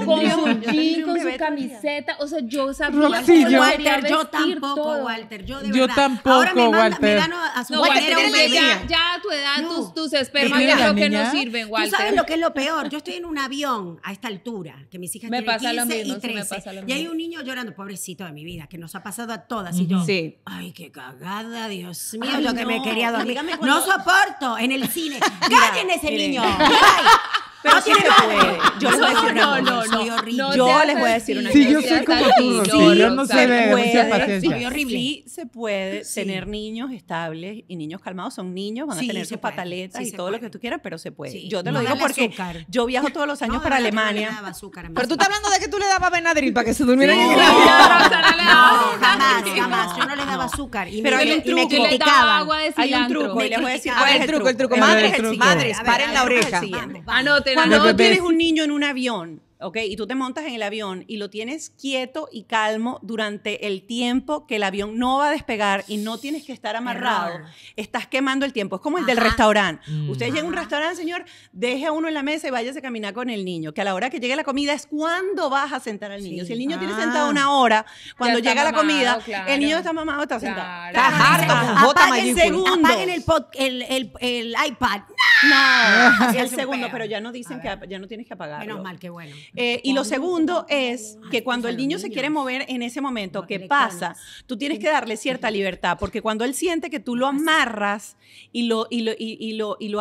con tendría su un jean, con bebé su todavía. camiseta, o sea, yo sabía Roxy, cómo yo- quería Walter, yo vestir tampoco, todo. Walter, yo de Yo verdad. tampoco, Ahora me Walter. dan a su No, Walter, Walter, tiene porque la niña. ya a tu edad No. tus espermas ¿Tiene yo la creo que niña? no sirven, Tú Walter. sabes lo que es lo peor. Yo estoy en un avión a esta altura, que mis hijas Me tienen pasa lo 15 mismo, y sí, me 13. pasa lo Y hay mismo. un niño llorando, pobrecito de mi vida, que nos ha pasado a todas. Y yo, Sí. ay, qué cagada, Dios mío, Ay, yo que me no. quería dormir. Dígame No cuando- soporto en el cine. ¡Callen ese miren. niño! ¡Ay! Pero sí se puede. Yo les voy a decir una cosa. Soy horrible. Yo les voy a decir una Sí, cosa. yo soy como tú, Rocío. Yo no sé de mucha paciencia. Soy horrible. Sí se puede tener niños estables y niños calmados. Son niños, van a Sí, tener se sus puede. pataletas Sí, y se todo lo puede. que tú quieras, pero se puede. Sí. Yo te No lo digo darle porque azúcar. yo viajo todos los años No, para no le Alemania. daba azúcar a mis Pero tú hijos. estás hablando de que tú le dabas Benadryl para que se durmieran en el No, avión. jamás. Yo no les daba azúcar. Y Pero me, hay un y me truco. Yo le daba criticaban. agua de Hay un cilantro. truco y les voy a decir A cuál ver, es el truco. el truco. El Madres, truco. madres, A ver, paren la a ver, oreja. el siguiente. Anoten, Cuando Los tú tienes bebés. un niño en un avión, ¿ok? Y tú te montas en el avión y lo tienes quieto y calmo durante el tiempo que el avión no va a despegar y no tienes que estar amarrado, Error. estás quemando el tiempo. Es como el del Ajá. restaurante. Mm. Ustedes llegan a un restaurante, señor, deje a uno en la mesa y váyase a caminar con el niño, que a la hora que llegue la comida es cuando vas a sentar al niño. Sí. Si el niño tiene Ah. sentado una hora, cuando está llega la mamado, comida, claro. el niño está mamado, está sentado. Claro. Está harto con J Apaguen mayúscula. segundos. Apaguen el iPad. No, Eso el es un segundo, peo. pero ya no dicen que ya no tienes que apagarlo. Menos mal, qué bueno. Y lo segundo es que Ay, cuando el los niño se niños. quiere mover en ese momento, Los ¿qué electrones. pasa? Tú tienes que darle cierta libertad, porque cuando él siente que tú lo amarras y lo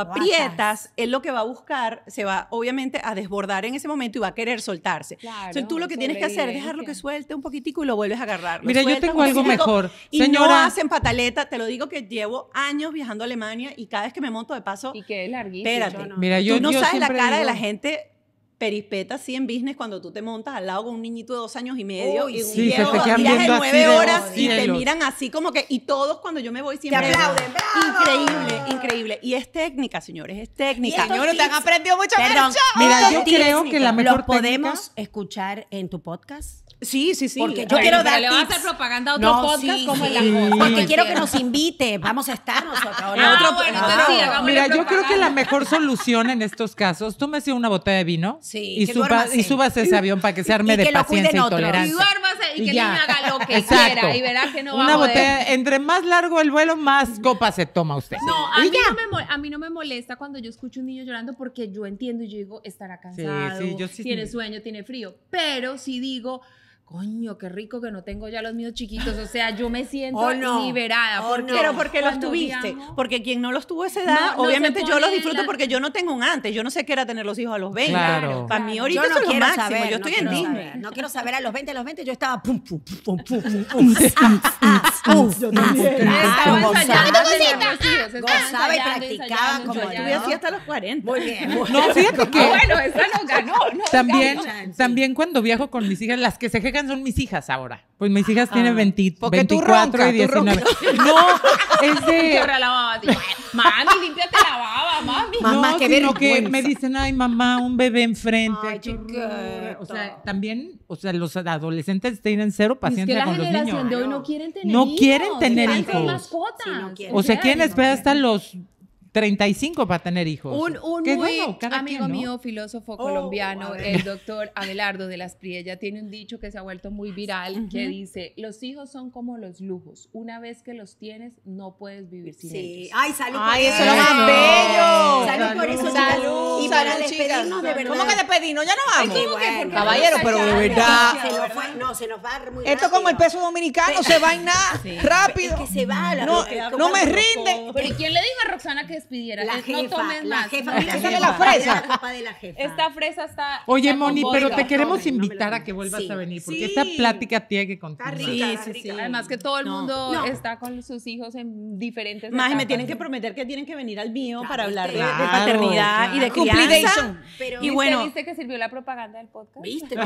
aprietas, él lo que va a buscar se va obviamente a desbordar en ese momento y va a querer soltarse. Claro, Entonces tú lo que tienes que hacer es dejarlo sobrevivencia. que suelte un poquitico y lo vuelves a agarrar. Lo Mira, yo sueltas tengo un algo poquitico mejor. Y no Señora. hacen pataleta, te lo digo que llevo años viajando a Alemania y cada vez que me monto de paso, Y que es larguísimo. espérate. yo no. Mira, Tú no sabes la siempre cara de digo- la gente perispeta así en business cuando tú te montas al lado con un niñito de 2 años y medio Uy, y un sí, se viejo te quedan viaje de viendo así 9 de horas y te cielos. miran así como que, y todos cuando yo me voy siempre aplauden, ¡bravo! increíble. Y es técnica, señores, es técnica. Y estos Señores, te han tips- aprendido mucho. Perdón, Mira, estos yo tips creo que la mejor los podemos escuchar en tu podcast. Sí. Porque yo Oye, quiero pero dar le voy a tips. hacer propaganda a otro podcast como sí. en la cosa. Porque quiero que nos invite. Vamos a estar nosotros. Ah, bueno, entonces sí, hagámosle Mira, yo creo que propaganda. la mejor solución en estos casos, tómese una botella de vino Sí, y, que duérmase. súbase ese avión para que se arme Y de que lo cuiden paciencia y otros. Y tolerancia. duérmase y que el ya. niño haga lo que Exacto. quiera y verá que no va Una a joder. botella, entre más largo el vuelo, más copas se toma usted. No, a Y mí ya. a mí no me molesta cuando yo escucho un niño llorando porque yo entiendo y yo digo, estará cansado, sí, yo sí- tiene sueño, tiene frío. Pero si digo, coño, qué rico que no tengo ya los míos chiquitos. O sea, yo me siento Oh, no. liberada. Oh, porque no. Pero porque los cuando tuviste, viajo- porque quien no los tuvo a esa edad, No, no obviamente se yo los pone disfruto la- porque yo no tengo un antes, yo no sé qué era tener los hijos a los 20. Claro. Para mí ahorita Yo eso no es lo quiero máximo, saber. yo estoy en quiero Disney. saber. No quiero saber, a los 20 yo estaba pum, pum, pum, pum, pum, Yo también. Estaba ensayando gozaba. tener los hijos, estaba Gozaba y ensayando, practicaba ensayando, como Yo ensayando. estuve así hasta los 40. Muy bien. No, fíjate que Bueno, esa no ganó. No, también, sí. también cuando viajo con mis hijas, las que se quejan son mis hijas ahora. Pues mis hijas tienen 20 Porque tú 24 roncas, y tú 19. No, es de... Chorra la baba así. Mami, límpiate la baba, mami. Mamá, no, qué sino que vergüenza. me dicen, ay, mamá, un bebé enfrente. Ay, Ay, qué horror. chiquito. O sea, también, o sea, los adolescentes tienen cero Es que paciencia la con los generación niños. de hoy no quieren tener No hijos. quieren tener quieren ser hijos. mascotas. Sí, no quieren. O sea, quieren no esperar hasta los 35 para tener hijos. Un Qué muy bueno, cada amigo quien, ¿no? mío, filósofo a colombiano, ver. el doctor Abelardo de las Priella, tiene un dicho que se ha vuelto muy viral que dice, los hijos son como los lujos. Una vez que los tienes, no puedes vivir sin Sí. ellos. Ay, salud. Ay, por eso es lo más Eso. bello. Salud por eso, Salud, chicas. Y para salud, despedirnos de chicas. verdad. ¿Cómo que despedirnos? Ya no vamos. Qué bueno. Caballero, pero de verdad. Se nos fue, no, se nos va muy Esto como el rápido. peso dominicano, se va en nada, rápido. Es que se va la No, boca, no me como- rinde. Pero ¿y quién le dijo a Roxana que despidiera? La No jefa, tomes la más. jefa. No, Mira, Esa jefa, de la fresa. la copa de la jefa. Esta fresa está... Oye, está con Moni, pero vodka. te queremos no me lo invitar a digas. que vuelvas Sí. a venir, porque Sí. esta plática tiene que continuar. Sí. Además que todo el No. mundo No. está con sus hijos en diferentes Más me etapas. tienen que prometer que tienen que venir al mío Claro, para hablar de claro, paternidad y de claro. crianza. Cumplidation. Pero, Y ¿Y bueno, ¿Viste que sirvió la propaganda del podcast? ¿viste?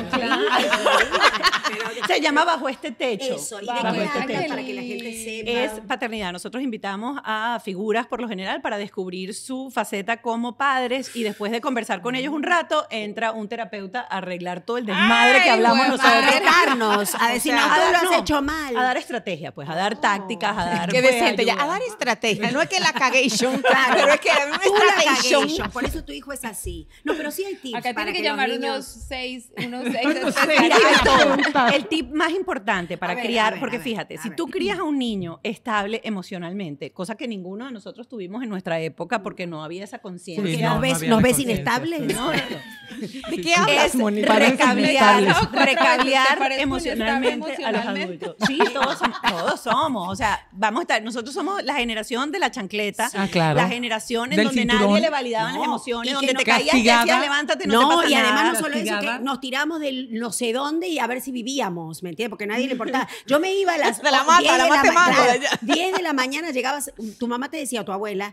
se llama Bajo este techo. Eso, y de Bajo qué este habla techo. para que la gente sepa. Es paternidad. Nosotros invitamos a figuras por lo general para descubrir su faceta como padres y después de conversar con ellos un rato, entra un terapeuta a arreglar todo el desmadre que hablamos güey, a nosotros. retarnos, a decir, no, tú lo has hecho mal. A dar estrategia, pues, a dar tácticas, a dar Qué pues, decente, ya. ayuda. A dar estrategia. No es que la cagation, pero es que una Tú la estrategia. cagation, por eso tu hijo es así. No, pero sí hay tips Acá para tiene que los llamar niños... unos seis Mira, especialistas. el tip más importante para A ver, criar, a ver, porque a ver, fíjate, a si ver. tú crías a un niño estable emocionalmente, cosa que ninguno de nosotros tuvimos en nuestra época porque no había esa conciencia. Sí, Que no, nos no ves, había nos la ves conciencia, inestables. sí. No, ¿De qué hablas, Es Moni? recablear, inestables. recablear Parezco emocionalmente a los emocionalmente. adultos. Sí, todos somos. O sea, vamos a estar, nosotros somos la generación de la chancleta, Ah, claro. la generación en Del donde cinturón. nadie le validaban No, las emociones. donde no- te caías y castigada. decías, levántate, no te No, pasa y nada. además no solo eso, castigada. que nos tiramos del no sé dónde y a ver si vivíamos, ¿me entiendes? Porque a nadie le importaba. Yo me iba a las De la mata, 10 la de mata, ma- mata, claro, ya. 10 de la mañana llegabas, tu mamá te decía, o tu abuela,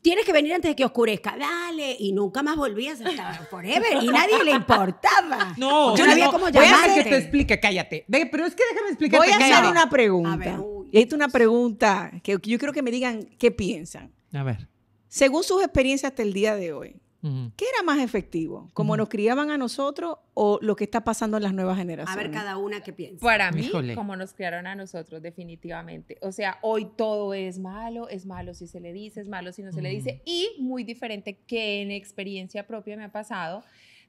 tienes que venir antes de que oscurezca, dale, y nunca más volvías hasta forever, y nadie le importaba. No, yo no había cómo voy a hacer llamarte. que te explique, cállate. Pero es que déjame explicarte. Voy a hacer cállate. una A pregunta. ver, uy. Y esta es una pregunta que yo creo que me digan qué piensan. A ver. Según sus experiencias hasta el día de hoy, Ujú. ¿qué era más efectivo? ¿Cómo nos criaban a nosotros o lo que está pasando en las nuevas generaciones? A ver cada una qué piensa. Para mí, Híjole. como nos criaron a nosotros, definitivamente. O sea, hoy todo es malo si se le dice, es malo si no se le dice. Y muy diferente que en experiencia propia me ha pasado,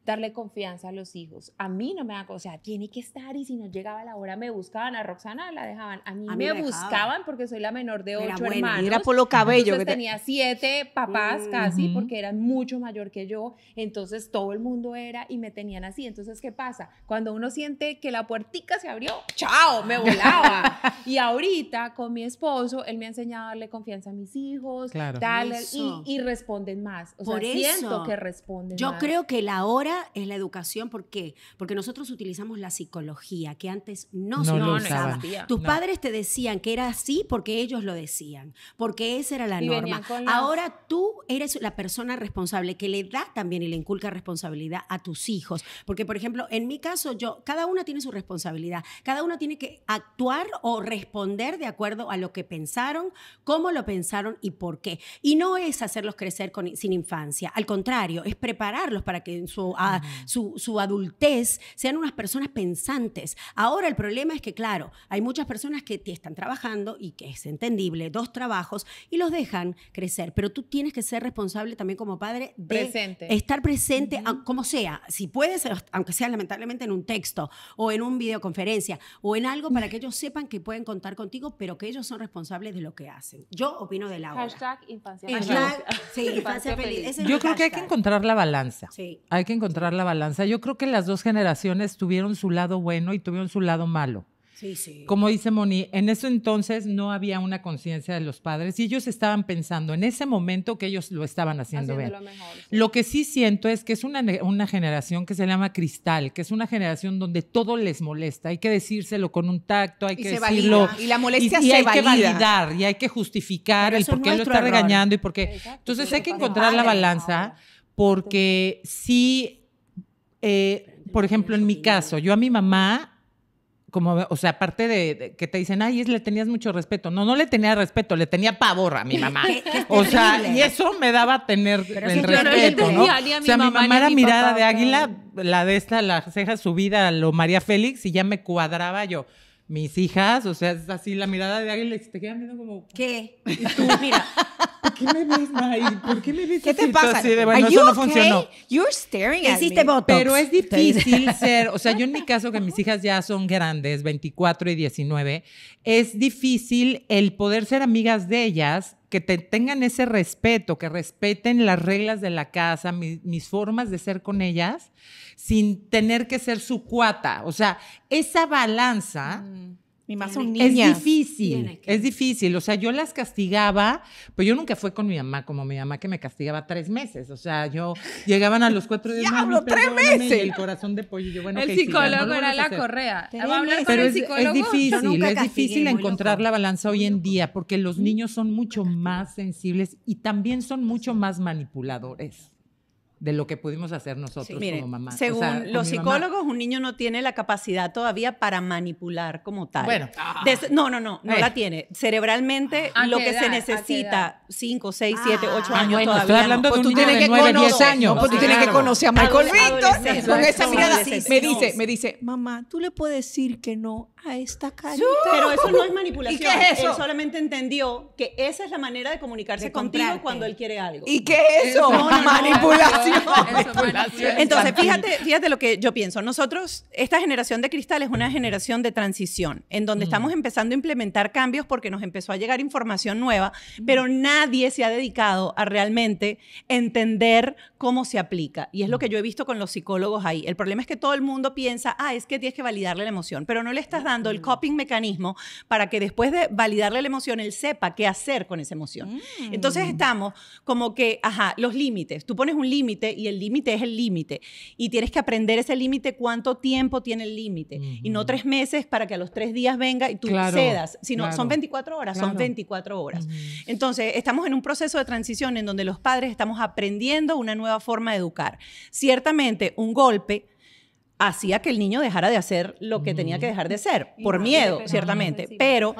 darle confianza a los hijos. A mí no me da, o sea, tiene que estar y si no llegaba la hora me buscaban, a Roxana la dejaban. A mí A mí me me dejaban. buscaban porque soy la menor de Era 8 buena. hermanos. Y era por los cabellos. Entonces que te- tenía 7 papás casi Ujú. porque eran mucho mayor que yo. Entonces todo el mundo era y me tenían así. Entonces, ¿qué pasa? Cuando uno siente que la puertica se abrió, ¡chao! Me volaba. Y ahorita con mi esposo, él me ha enseñado a darle confianza a mis hijos, Claro. darle, Eso. y responden más. O sea, Por siento eso, que responden Yo más. creo que la hora es la educación. ¿Por qué? Porque nosotros utilizamos la psicología, que antes no se No lo utilizaba. usaban. Tus No. padres te decían que era así porque ellos lo decían, porque esa era la Y norma. venían con las- Ahora tú eres la persona responsable que le da también y le inculca responsabilidad a tus hijos. Porque, por ejemplo, en mi caso, cada una tiene su responsabilidad. Cada una tiene que actuar o responder de acuerdo a lo que pensaron, cómo lo pensaron y por qué. Y no es hacerlos crecer sin infancia. Al contrario, es prepararlos para que en su adultez sean unas personas pensantes. Ahora el problema es que, claro, hay muchas personas que te están trabajando y que es entendible, 2 trabajos y los dejan crecer, pero tú tienes que ser responsable también como padre de Presente. estar presente, como sea, si puedes, aunque sea lamentablemente en un texto o en una videoconferencia o en algo para que ellos sepan que pueden contar contigo, pero que ellos son responsables de lo que hacen. Yo opino de la hora. Hashtag infancia Hashtag, feliz. sí, infancia feliz. Ese es Yo mi creo que hay que hashtag. encontrar la balanza. Sí. Hay que encontrar la balanza. Yo creo que las dos generaciones tuvieron su lado bueno y tuvieron su lado malo. Sí, sí. Como dice Moni, en ese entonces no había una conciencia de los padres y ellos estaban pensando en ese momento que ellos lo estaban haciendo bien. Haciéndolo mejor, sí. Lo que sí siento es que es una generación que se llama cristal, que es una generación donde todo les molesta. Hay que decírselo con un tacto, hay Y que se decirlo. valida. Y la molestia y se hay que valida. validar y hay que justificar Pero el eso por es qué lo nuestro está error. regañando y por qué. Exacto, Entonces sí, hay que pasa. encontrar la Padre, balanza ahora. porque sí, por ejemplo, en mi caso, yo a mi mamá, como, o sea, aparte de que te dicen, ay, le tenías mucho respeto. No le tenía respeto, le tenía pavor a mi mamá. Que O sea, terrible. y eso me daba tener Pero el eso yo no le respeto, ¿no? entendía ni a O mi sea, mi mamá ni mamá a era mi mirada papá, de águila, la de esta, la ceja subida a lo María Félix, y ya me cuadraba yo. Mis hijas, o sea, es así la mirada de águila y te quedan viendo como, ¿Qué? y tú, mira, ¿por qué me ves, May? ¿Por qué me ves ¿Qué te así? pasa? Así de, bueno, Are you eso no okay? funcionó. You're staring at Hiciste me. Botox. Pero es difícil ser, o sea, yo en mi caso, que mis hijas ya son grandes, 24 y 19, es difícil el poder ser amigas de ellas, que te tengan ese respeto, que respeten las reglas de la casa, mis formas de ser con ellas, sin tener que ser su cuata. O sea, esa balanza... Ni más son Tiene- Es niñas. difícil, Tiene que- es difícil. O sea, yo las castigaba, pero yo nunca fue con mi mamá, como mi mamá que me castigaba 3 meses. O sea, yo llegaban a los 4 días. ¡Diablo, "Mami, 3 perdóname", meses! Y el corazón de pollo. Y yo, bueno, El ok, sí, ya, no psicólogo lo era vuelves a la hacer. correa. Tenés ¿Va a hablar con Pero el es psicólogo? Yo difícil, nunca es castigué, difícil muy encontrar loco. la balanza hoy en día, porque los niños son mucho más sensibles y también son mucho más manipuladores de lo que pudimos hacer nosotros Mire, como mamá. según O sea, con los mi mamá. psicólogos, un niño no tiene la capacidad todavía para manipular como tal. Bueno. No la Eh. tiene. Cerebralmente, ¿A lo qué que edad? se ¿A qué necesita, 5, 6, 7, 8 Ah, años bueno, todavía estoy hablando no. de un Pues tú niño tienes de que 9, 10 conocer, años. no, pues tú tienes que Claro. conocer a Michael Víctor Adolescentes. con esa Son mirada. adolescentes. Me dice, mamá, tú le puedes decir que no a esta carita. Pero eso no es manipulación. ¿Y qué es eso? Él solamente entendió que esa es la manera de comunicarse De contigo comprarte. cuando él quiere algo. ¿Y qué es eso? Eso, Manipulación. Eso, manipulación. Entonces, fíjate lo que yo pienso. Nosotros, esta generación de cristal es una generación de transición, en donde estamos empezando a implementar cambios porque nos empezó a llegar información nueva, pero nadie se ha dedicado a realmente entender cómo se aplica. Y es lo que yo he visto con los psicólogos ahí. El problema es que todo el mundo piensa, es que tienes que validarle la emoción, pero no le estás dando el coping mecanismo para que después de validarle la emoción, él sepa qué hacer con esa emoción. Entonces estamos como que, los límites. Tú pones un límite y el límite es el límite. Y tienes que aprender ese límite, cuánto tiempo tiene el límite. Y no 3 meses para que a los 3 días venga y tú cedas, sino son 24 horas, son 24 horas. Entonces, estamos en un proceso de transición en donde los padres estamos aprendiendo una nueva forma de educar. Ciertamente, un golpe hacía que el niño dejara de hacer lo que tenía que dejar de hacer, por miedo, ciertamente. Pero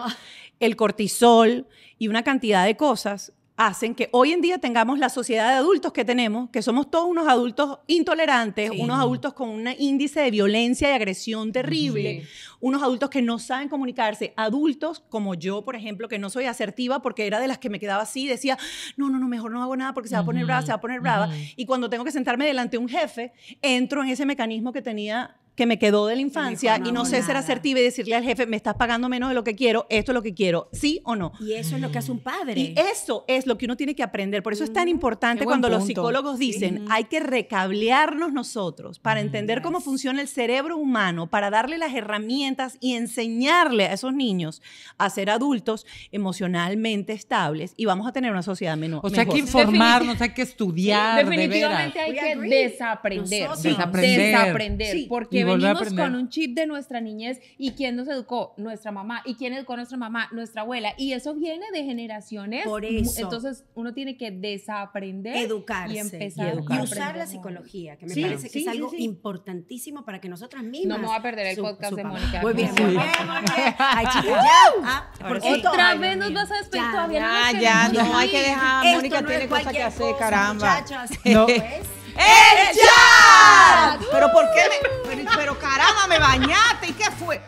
el cortisol y una cantidad de cosas hacen que hoy en día tengamos la sociedad de adultos que tenemos, que somos todos unos adultos intolerantes, unos adultos con un índice de violencia y agresión terrible, unos adultos que no saben comunicarse, adultos como yo, por ejemplo, que no soy asertiva porque era de las que me quedaba así, decía, no, mejor no hago nada porque se va a poner brava, se va a poner brava, y cuando tengo que sentarme delante de un jefe, entro en ese mecanismo que tenía, que me quedó de la infancia y no sé ser asertiva y decirle al jefe, me estás pagando menos de lo que quiero, esto es lo que quiero, ¿sí o no? Y eso es lo que hace un padre. Y eso es lo que uno tiene que aprender. Por eso es tan importante cuando los psicólogos dicen, hay que recablearnos nosotros para entender cómo funciona el cerebro humano, para darle las herramientas y enseñarle a esos niños a ser adultos emocionalmente estables y vamos a tener una sociedad mejor. O sea, hay que informarnos, hay que estudiar, definitivamente hay que desaprender. Desaprender. Porque venimos con un chip de nuestra niñez y ¿quién nos educó? Nuestra mamá. ¿Y quién educó a nuestra mamá? Nuestra abuela. Y eso viene de generaciones. Por eso. Entonces, uno tiene que desaprender. Educarse. Y empezar y usar la psicología, que me parece que es algo importantísimo para que nosotras mismas... No me voy a perder el podcast de Mónica. Muy bien, muy bien. Ay, chicas, ya. Otra vez nos vas a despedir. Todavía no hay que dejar. Mónica tiene cosas que hacer, caramba. Muchachas. No. ¡El chat! ¿Pero por qué? Pero caramba, me bañaste. ¿Y qué fue?